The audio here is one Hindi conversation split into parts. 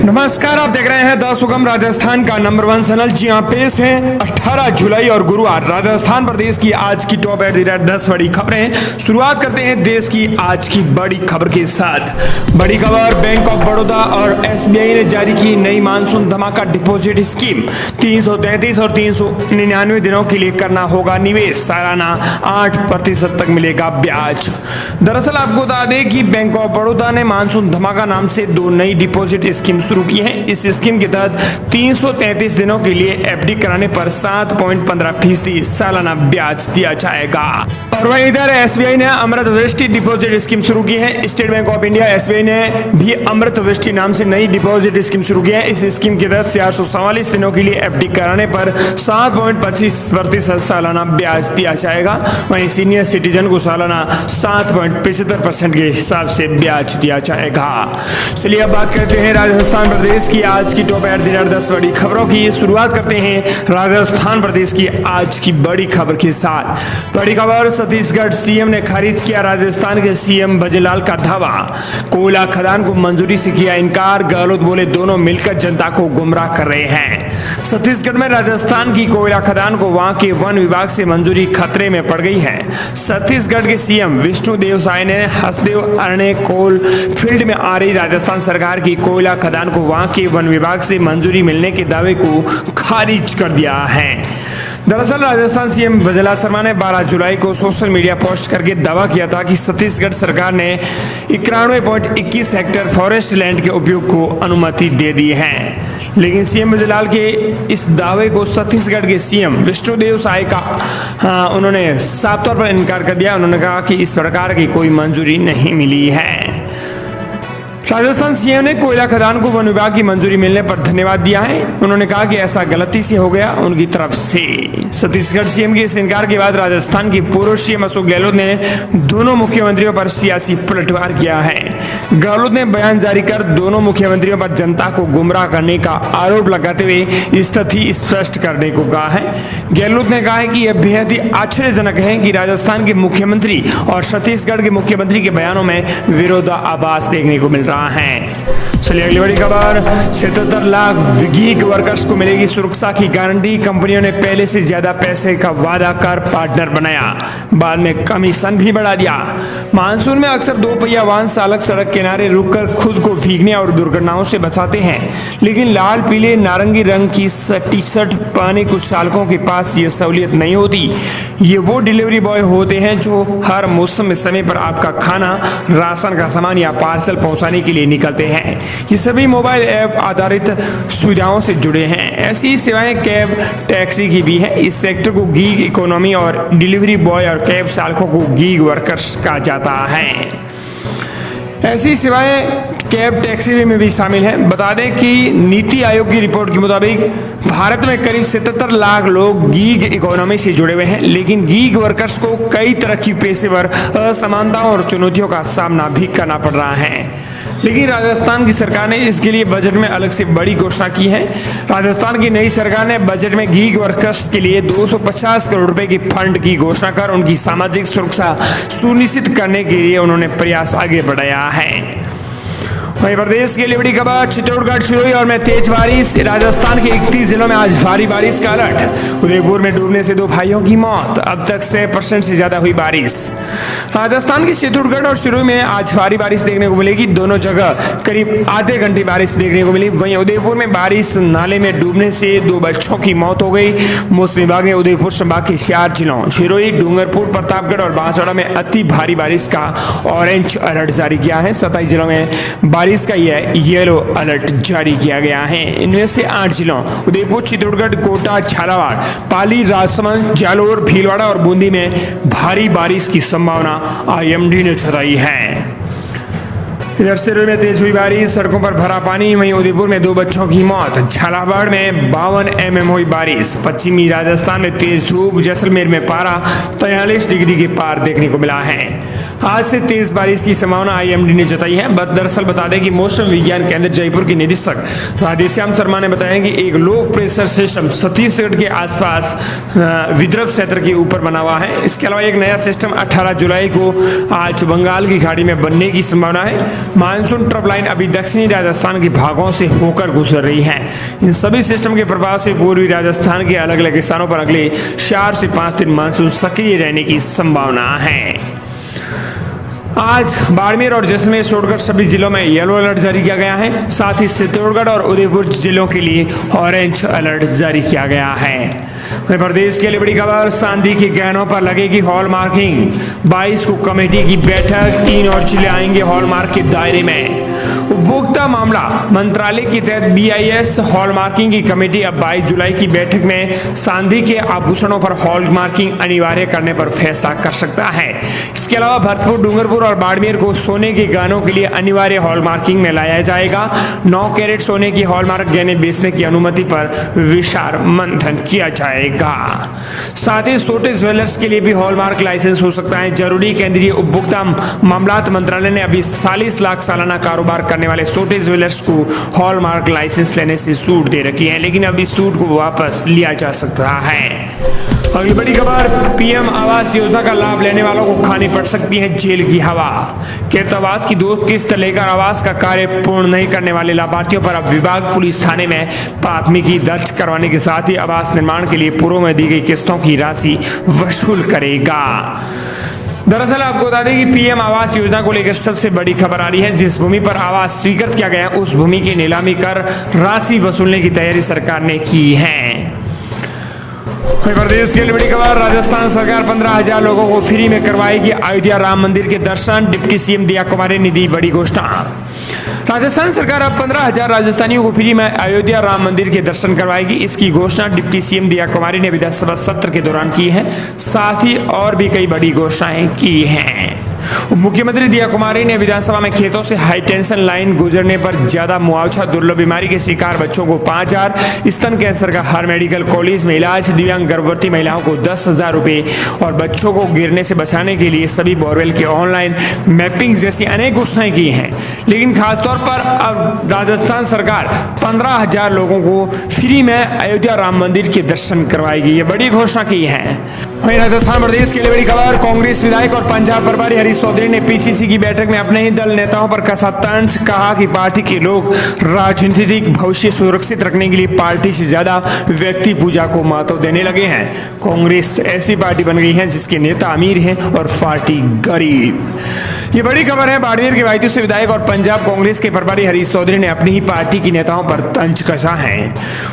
नमस्कार, आप देख रहे हैं द सुगम राजस्थान का नंबर 1 चैनल। जी हाँ, पेश है 18 जुलाई और गुरुवार राजस्थान प्रदेश की आज की टॉप एट द रेट 10 बड़ी खबरें। शुरुआत करते हैं देश की आज की बड़ी खबर के साथ। बड़ी खबर, बैंक ऑफ बड़ौदा और एसबीआई ने जारी की नई मानसून धमाका डिपॉजिट स्कीम। 333 और 399 दिनों के लिए करना होगा निवेश, सालाना 8% तक मिलेगा ब्याज। दरअसल आपको बता दें कि बैंक ऑफ बड़ौदा ने मानसून धमाका नाम से 2 नई डिपॉजिट स्कीम शुरू की है। इस स्कीम के तहत 333 दिनों के लिए एफडी कराने पर 7.15% सालाना ब्याज दिया जाएगा। और वहीं इधर एसबीआई ने अमृत वृष्टि डिपॉजिट स्कीम शुरू की है। State bank of India SBI ने भी अमृत वृष्टि नाम से नई डिपॉजिट स्कीम शुरू की है। इस स्कीम के तहत 444 दिनों के लिए एफडी कराने पर 7.25% सालाना ब्याज दिया जाएगा। वहीं सीनियर सिटीजन को सालाना 7.75% के हिसाब से ब्याज दिया जाएगा। चलिए अब बात करते हैं राजस्थान प्रदेश की आज की टॉप एट द रेट 10 बड़ी खबरों की। शुरुआत करते हैं राजस्थान प्रदेश की आज की बड़ी खबर के साथ। बड़ी खबर, छत्तीसगढ़ सीएम ने खारिज किया राजस्थान के सीएम भजनलाल का दावा। कोयला खदान को मंजूरी से किया इनकार, गहलोत बोले दोनों मिलकर जनता को गुमराह कर रहे हैं। छत्तीसगढ़ में राजस्थान की कोयला खदान को वहां के वन विभाग से मंजूरी खतरे में पड़ गई है। छत्तीसगढ़ के सीएम विष्णुदेव साय ने हसदेव अरण्य कोल फील्ड में आ रही राजस्थान सरकार की कोयला खदान को वहां के वन विभाग से मंजूरी मिलने के दावे को खारिज कर दिया है। दरअसल राजस्थान सीएम भजनलाल शर्मा ने 12 जुलाई को सोशल मीडिया पोस्ट करके दावा किया था कि छत्तीसगढ़ सरकार ने 91.21 हेक्टेयर फॉरेस्ट लैंड के उपयोग को अनुमति दे दी है। लेकिन सीएम भजनलाल के इस दावे को छत्तीसगढ़ के सीएम विष्णुदेव साय का उन्होंने साफ तौर पर इनकार कर दिया। उन्होंने कहा कि इस प्रकार की कोई मंजूरी नहीं मिली है। राजस्थान सीएम ने कोयला खदान को वन विभाग की मंजूरी मिलने पर धन्यवाद दिया है। उन्होंने कहा कि ऐसा गलती से हो गया उनकी तरफ से। छत्तीसगढ़ सीएम के इस इनकार के बाद राजस्थान की पूर्व सीएम अशोक गहलोत ने दोनों मुख्यमंत्रियों पर सियासी पलटवार किया है। गहलोत ने बयान जारी कर दोनों मुख्यमंत्रियों पर जनता को गुमराह करने का आरोप लगाते हुए स्थिति स्पष्ट करने को कहा है। गहलोत ने कहा है कि यह बेहद ही आश्चर्यजनक है कि राजस्थान के मुख्यमंत्री और छत्तीसगढ़ के मुख्यमंत्री के बयानों में विरोधाभास देखने को मिल रहा है। चलिए अगली बड़ी खबर, 77 लाख गीग वर्कर्स को मिलेगी सुरक्षा की गारंटी। कंपनियों ने पहले से ज्यादा पैसे का वादा कर पार्टनर बनाया, बाद में कमीशन भी बढ़ा दिया। मानसून में अक्सर 2 पहिया वाहन चालक सड़क किनारे रुककर खुद को भीगने और दुर्घटनाओं से बचाते हैं, लेकिन लाल पीले नारंगी रंग की टी शर्ट पहने कुछ चालकों के पास ये सहूलियत नहीं होती। ये वो डिलीवरी बॉय होते हैं जो हर मौसम में समय पर आपका खाना, राशन का सामान या पार्सल पहुंचाने के लिए निकलते हैं। ये सभी मोबाइल ऐप आधारित सुविधाओं से जुड़े हैं। ऐसी सेवाएं कैब टैक्सी की भी है। इस सेक्टर को गीग इकोनॉमी और डिलीवरी बॉय और कैब चालकों को गीग वर्कर्स कहा जाता है। ऐसी सेवाएं कैब टैक्सी में भी शामिल हैं। बता दें कि नीति आयोग की रिपोर्ट के मुताबिक भारत में करीब 77 लाख लोग गीग इकोनॉमी से जुड़े हुए हैं, लेकिन गीग वर्कर्स को कई तरह की पेशेवर असमानताओं और चुनौतियों का सामना भी करना पड़ रहा है। लेकिन राजस्थान की सरकार ने इसके लिए बजट में अलग से बड़ी घोषणा की है। राजस्थान की नई सरकार ने बजट में गीग वर्कर्स के लिए 250 करोड़ रुपए की फंड की घोषणा कर उनकी सामाजिक सुरक्षा सुनिश्चित करने के लिए उन्होंने प्रयास आगे बढ़ाया है। वहीं प्रदेश के लिए बड़ी खबर, चित्तौड़गढ़, सिरोही और में तेज बारिश। राजस्थान के 31 जिलों में आज भारी बारिश का अलर्ट। उदयपुर में डूबने से 2 भाइयों की मौत। अब तक 6% से ज्यादा हुई बारिश। राजस्थान के चित्तौड़गढ़ और सिरोही में आज भारी बारिश देखने को मिलेगी। दोनों जगह करीब आधे घंटे बारिश देखने को मिली। वहीं उदयपुर में बारिश नाले में डूबने से 2 बच्चों की मौत हो गई। मौसम विभाग ने उदयपुर संभाग के 4 जिलों सिरोही, डूंगरपुर, प्रतापगढ़ और बांसवाड़ा में अति भारी बारिश का ऑरेंज अलर्ट जारी किया है। 27 जिलों में बारिश का यह येलो अलर्ट जारी किया गया है। इनमें से 8 जिलों उदयपुर, चित्तौड़गढ़, कोटा, झालावाड़, पाली, राजसमंद, जालोर, भीलवाड़ा और बूंदी में भारी बारिश की संभावना आईएमडी ने जताई है। इधर सिरोही में तेज हुई बारिश, सड़कों पर भरा पानी। वहीं उदयपुर में 2 बच्चों की मौत। झालावाड़ में 52 mm हुई बारिश। पश्चिमी राजस्थान में तेज धूप। जैसलमेर में पारा 43 डिग्री के पार देखने को मिला है। आज से तेज बारिश की संभावना आईएमडी ने जताई है। दरअसल बता दें कि मौसम विज्ञान केंद्र जयपुर के निदेशक राधेश्याम शर्मा ने बताया कि एक लो प्रेशर सिस्टम छत्तीसगढ़ के आसपास विदर्भ क्षेत्र के ऊपर बना हुआ है। इसके अलावा एक नया सिस्टम 18 जुलाई को आज बंगाल की खाड़ी में बनने की संभावना है। मानसून ट्रफ लाइन अभी दक्षिणी राजस्थान के भागों से होकर गुजर रही है। इन सभी सिस्टम के प्रभाव से पूर्वी राजस्थान के अलग अलग स्थानों पर अगले 4 से 5 दिन मानसून सक्रिय रहने की संभावना है। आज बाड़मेर और जैसलमेर छोड़कर सभी जिलों में येलो अलर्ट जारी किया गया है। साथ ही चित्तौड़गढ़ और उदयपुर जिलों के लिए ऑरेंज अलर्ट जारी किया गया है। मध्य प्रदेश के लिए बड़ी खबर, चांदी के गहनों पर लगेगी हॉलमार्किंग। 22 को कमेटी की बैठक, 3 और जिले आएंगे हॉलमार्क के दायरे में। उपभोक्ता मामला मंत्रालय के तहत BIS हॉलमार्किंग की कमेटी अब 22 जुलाई की बैठक में चांदी के आभूषणों पर हॉलमार्किंग अनिवार्य करने पर फैसला कर सकता है। इसके अलावा भरतपुर, डूंगरपुर और बाड़मेर को सोने के गहनों के लिए अनिवार्य हॉलमार्किंग में लाया जाएगा। 9 कैरेट सोने की हॉलमार्क गहने बेचने की अनुमति पर विचार मंथन किया जाएगा। साथ ही छोटे ज्वेलर्स के लिए भी हॉलमार्क लाइसेंस हो सकता है जरूरी। केंद्रीय उपभोक्ता मामलात मंत्रालय ने अभी 40 लाख सालाना कारोबार करने वाले छोटे ज्वेलर्स को हॉलमार्क लाइसेंस लेने से छूट दे रखी है, लेकिन अब इस छूट को वापस लिया जा सकता है। अगली बड़ी खबर, PM आवास योजना का लाभ लेने वालों को खानी पड़ सकती है जेल की हवा। किरत आवास की 2 किस्त लेकर आवास का कार्य पूर्ण नहीं करने वाले लाभार्थियों पर अब विभाग पुलिस थाने में प्राथमिकी दर्ज करवाने के साथ ही आवास निर्माण के लिए पूर्व में दी गई किस्तों की राशि वसूल करेगा। दरअसल आपको बता दें कि PM आवास योजना को लेकर सबसे बड़ी खबर आ रही है। जिस भूमि पर आवास स्वीकृत किया गया उस भूमि की नीलामी कर राशि वसूलने की तैयारी सरकार ने की है। प्रदेश के लिए बड़ी खबर, राजस्थान सरकार 15,000 लोगों को फ्री में करवाएगी अयोध्या राम मंदिर के दर्शन। डिप्टी CM दिया कुमारी ने दी बड़ी घोषणा। राजस्थान सरकार अब 15,000 राजस्थानियों को फ्री में अयोध्या राम मंदिर के दर्शन करवाएगी। इसकी घोषणा डिप्टी CM दिया कुमारी ने विधानसभा सत्र के दौरान की है। साथ ही और भी कई बड़ी घोषणाएं की हैं। मुख्यमंत्री दिया कुमारी ने विधानसभा में खेतों से हाई टेंशन लाइन गुजरने पर ज्यादा मुआवजा, दुर्लभ बीमारी के शिकार बच्चों को 5,000, स्तन कैंसर का हर मेडिकल कॉलेज में इलाज, दिव्यांग गर्भवती महिलाओं को 10,000 रुपए और बच्चों को गिरने से बचाने के लिए सभी बोरवेल के ऑनलाइन मैपिंग जैसी अनेक घोषणाएं की हैं। लेकिन खासतौर पर अब राजस्थान सरकार 15,000 लोगों को फ्री में अयोध्या राम मंदिर के दर्शन करवाएगी, ये बड़ी घोषणा की है। वहीं राजस्थान प्रदेश के लिए बड़ी खबर, कांग्रेस विधायक और पंजाब प्रभारी हरीश चौधरी ने PCC की बैठक में अपने ही दल नेताओं पर कसा तंज। कहा कि पार्टी के लोग राजनीतिक भविष्य सुरक्षित रखने के लिए पार्टी से ज्यादा व्यक्ति पूजा को महत्व देने लगे हैं। कांग्रेस ऐसी पार्टी बन गई है जिसके नेता अमीर हैं और पार्टी गरीब। ये बड़ी खबर है। बाड़मेर के वायदू से विधायक और पंजाब कांग्रेस के प्रभारी हरीश चौधरी ने अपनी ही पार्टी की नेताओं पर तंज कसा है।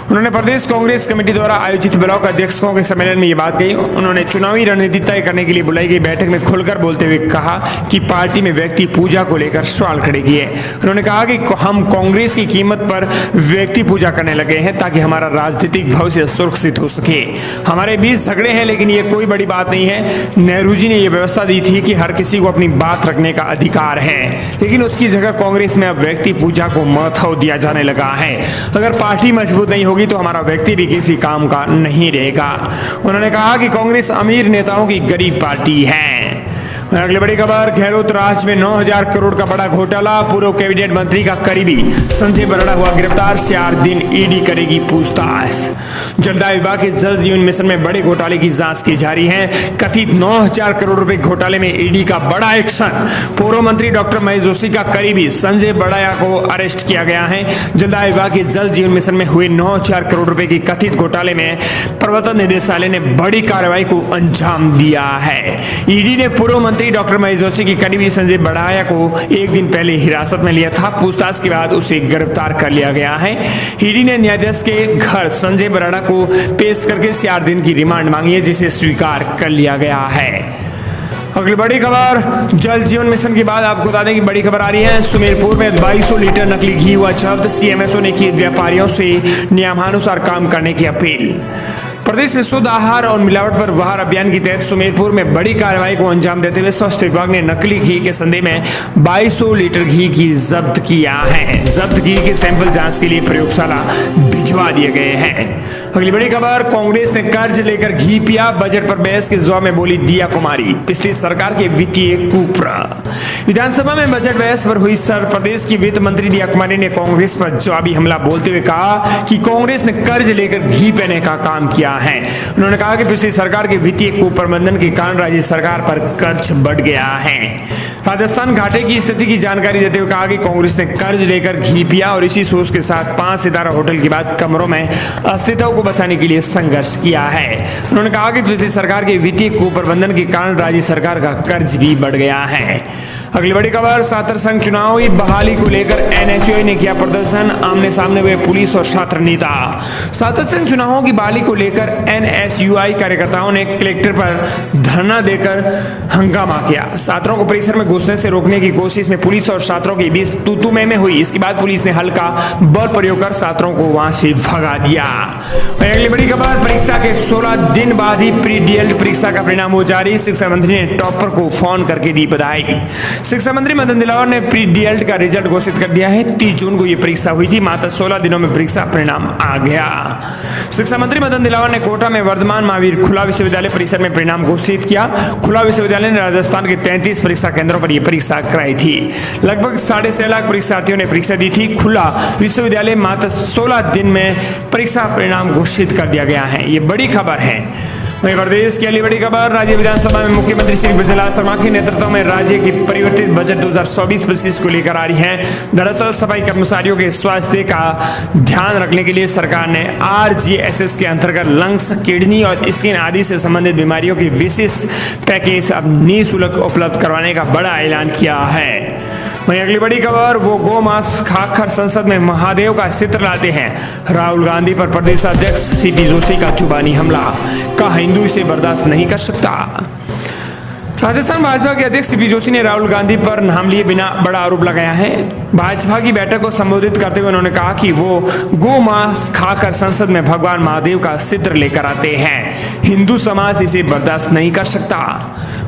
उन्होंने प्रदेश कांग्रेस कमेटी द्वारा आयोजित ब्लॉक अध्यक्षों के सम्मेलन में ये बात कही। उन्होंने चुनावी रणनीति तय करने के लिए बुलाई गई बैठक में खुलकर बोलते हुए कहा कि पार्टी में व्यक्ति पूजा को लेकर सवाल खड़े किए। उन्होंने कहा कि हम कांग्रेस की कीमत पर व्यक्ति पूजा करने लगे हैं ताकि हमारा राजनीतिक भविष्य सुरक्षित हो सके। हमारे बीच झगड़े हैं लेकिन ये कोई बड़ी बात नहीं है। नेहरू जी ने यह व्यवस्था दी थी कि हर किसी को अपनी बात रखने का अधिकार है, लेकिन उसकी जगह कांग्रेस में अब व्यक्ति पूजा को महत्व दिया जाने लगा है। अगर पार्टी मजबूत नहीं होगी तो हमारा व्यक्ति भी किसी काम का नहीं रहेगा। उन्होंने कहा कि कांग्रेस अमीर नेताओं की गरीब पार्टी है। अगली बड़ी खबर, गहलोत राज में 9,000 करोड़ का बड़ा घोटाला, पूर्व कैबिनेट मंत्री का करीबी संजय बराड़ा हुआ गिरफ्तार। 4 दिन ईडी करेगी पूछताछ। जलदाय विभाग के जल जीवन मिशन में बड़े घोटाले की जांच की जा रही है। कथित 9,000 करोड़ रुपए घोटाले में ईडी का बड़ा एक्शन। पूर्व मंत्री डॉक्टर महेश जोशी का करीबी संजय बराड़ा को अरेस्ट किया गया है। जलदाय विभाग के जल जीवन मिशन में हुए 9,000 करोड़ रुपए की कथित घोटाले में प्रवर्तन निदेशालय ने बड़ी कार्रवाई को अंजाम दिया है। ईडी ने पूर्व मंत्री डॉक्टर महेश जोशी की करीबी संजय बराड़ा को एक दिन पहले हिरासत में लिया था। पूछताछ के बाद उसे गिरफ्तार कर लिया गया है। ईडी ने न्यायाधीश के घर संजय बराड़ा को पेश करके 4 दिन की रिमांड मांगी है, जिसे स्वीकार कर लिया गया है। अगली बड़ी खबर, जल जीवन मिशन के बाद आपको बता दें कि बड़ी खबर आ रही है। सुमेरपुर में 2200 लीटर नकली घी हुआ जब्त। CMSO ने की व्यापारियों से नियमानुसार काम करने की अपील। प्रदेश में शुद्ध आहार और मिलावट पर बाहर अभियान के तहत सुमेरपुर में बड़ी कार्रवाई को अंजाम देते हुए स्वास्थ्य विभाग ने नकली घी के संदेह में 2200 लीटर घी की जब्त किया है। जब्त घी के सैंपल जांच के लिए प्रयोगशाला भिजवा दिए गए हैं। अगली बड़ी खबर, कांग्रेस ने कर्ज लेकर घी पिया, बजट पर बहस के जवाब में बोली दिया कुमारी। पिछली सरकार के वित्तीय कुप्रथा। विधानसभा में बजट बहस पर हुई प्रदेश की वित्त मंत्री दिया कुमारी ने कांग्रेस पर जवाबी हमला बोलते हुए कहा कि कांग्रेस ने कर्ज लेकर घी पीने का काम किया है। उन्होंने कहा कि पिछली सरकार के वित्तीय कुप्रबंधन के कारण राज्य सरकार पर कर्ज बढ़ गया है। राजस्थान घाटे की स्थिति की जानकारी देते हुए कहा कि कांग्रेस ने कर्ज लेकर घी पिया और इसी सोच के साथ 5 सितारा होटल के बाद कमरों में अस्तित्व को बचाने के लिए संघर्ष किया है। उन्होंने कहा कि पिछली सरकार के वित्तीय कुप्रबंधन के कारण राज्य सरकार का कर्ज भी बढ़ गया है। अगली बड़ी खबर, छात्र संघ चुनाव की बहाली को लेकर एनएसयूआई ने किया प्रदर्शन, आमने सामने हुए पुलिस और छात्र नेता। छात्र संघ चुनावों की बहाली को लेकर एनएसयूआई कार्यकर्ताओं ने कलेक्टर पर धरना देकर हंगामा किया। छात्रों को परिसर में घुसने से रोकने की कोशिश में पुलिस और छात्रों के बीच तू-तू में हुई। इसके बाद पुलिस ने हल्का बल प्रयोग कर छात्रों को वहां से भगा दिया। अगली बड़ी खबर, परीक्षा के 16 दिन बाद ही प्री डीएलएड परीक्षा का परिणाम हो जारी। शिक्षा मंत्री ने टॉपर को फोन करके दी बधाई। शिक्षा मंत्री मदन दिलावर ने प्री डीएलएड का रिजल्ट घोषित कर दिया है। 30 जून को यह परीक्षा हुई थी, मात्र 16 दिनों में परीक्षा परिणाम आ गया। शिक्षा मंत्री मदन दिलावर ने कोटा में वर्धमान महावीर खुला विश्वविद्यालय परिसर में परिणाम घोषित किया। खुला विश्वविद्यालय ने राजस्थान के 33 परीक्षा केंद्रों पर यह परीक्षा कराई थी। लगभग 6.5 लाख परीक्षार्थियों ने परीक्षा दी थी। खुला विश्वविद्यालय मात्र 16 दिन में परीक्षा परिणाम घोषित कर दिया गया है। ये बड़ी खबर है। वहीं प्रदेश की अगली बड़ी खबर, राज्य विधानसभा में मुख्यमंत्री श्री ब्रजलाल शर्मा के नेतृत्व में राज्य की परिवर्तित बजट 2024-25 को लेकर आ रही है। दरअसल सफाई कर्मचारियों के स्वास्थ्य का ध्यान रखने के लिए सरकार ने आरजीएसएस के अंतर्गत लंग्स, किडनी और स्किन आदि से संबंधित बीमारियों की विशेष पैकेज अब निःशुल्क उपलब्ध करवाने का बड़ा ऐलान किया है। वहीं अगली बड़ी खबर, वो गौ मांस खाकर संसद में महादेव का चित्र लाते हैं। राहुल गांधी पर प्रदेश अध्यक्ष सीपी जोशी का जुबानी हमला, कहा हिंदू इसे बर्दाश्त नहीं कर सकता। राजस्थान भाजपा के अध्यक्ष सीपी जोशी ने राहुल गांधी पर नाम लिए बिना बड़ा आरोप लगाया है। भाजपा की बैठक को संबोधित करते हुए उन्होंने कहा कि वो गौ मांस खाकर संसद में भगवान महादेव का चित्र लेकर आते हैं। हिंदू समाज इसे बर्दाश्त नहीं कर सकता।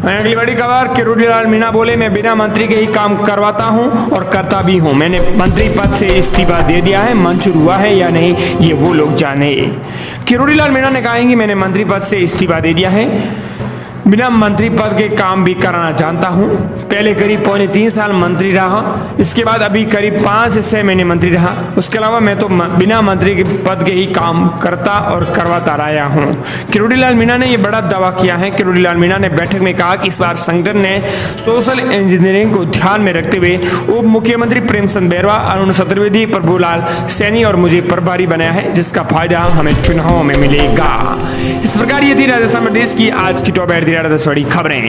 अगली बड़ी खबर, किरोड़ीलाल मीणा बोले, मैं बिना मंत्री के ही काम करवाता हूं और करता भी हूं। मैंने मंत्री पद से इस्तीफा दे दिया है, मंजूर हुआ है या नहीं ये वो लोग जाने। किरोड़ीलाल मीणा ने कहा है कि मैंने मंत्री पद से इस्तीफा दे दिया है, बिना मंत्री पद के काम भी कराना जानता हूं। पहले करीब 3.25 साल मंत्री रहा, इसके बाद अभी करीब 5 से 6 महीने मंत्री रहा। उसके अलावा मैं तो बिना मंत्री के पद के ही काम करता और करवाता रहा हूं। किरोड़ीलाल मीणा ने यह बड़ा दावा किया है। किरोड़ीलाल मीणा ने बैठक में कहा कि इस बार संगठन ने सोशल इंजीनियरिंग को ध्यान में रखते हुए उप मुख्यमंत्री प्रेमचंद बैरवा, अरुण चतुर्वेदी, प्रभुलाल सैनी और मुझे प्रभारी बनाया है, जिसका फायदा हमें चुनाव में मिलेगा। इस प्रकार ये थी राजस्थान प्रदेश की आज की टॉप 8 10 बड़ी खबरें।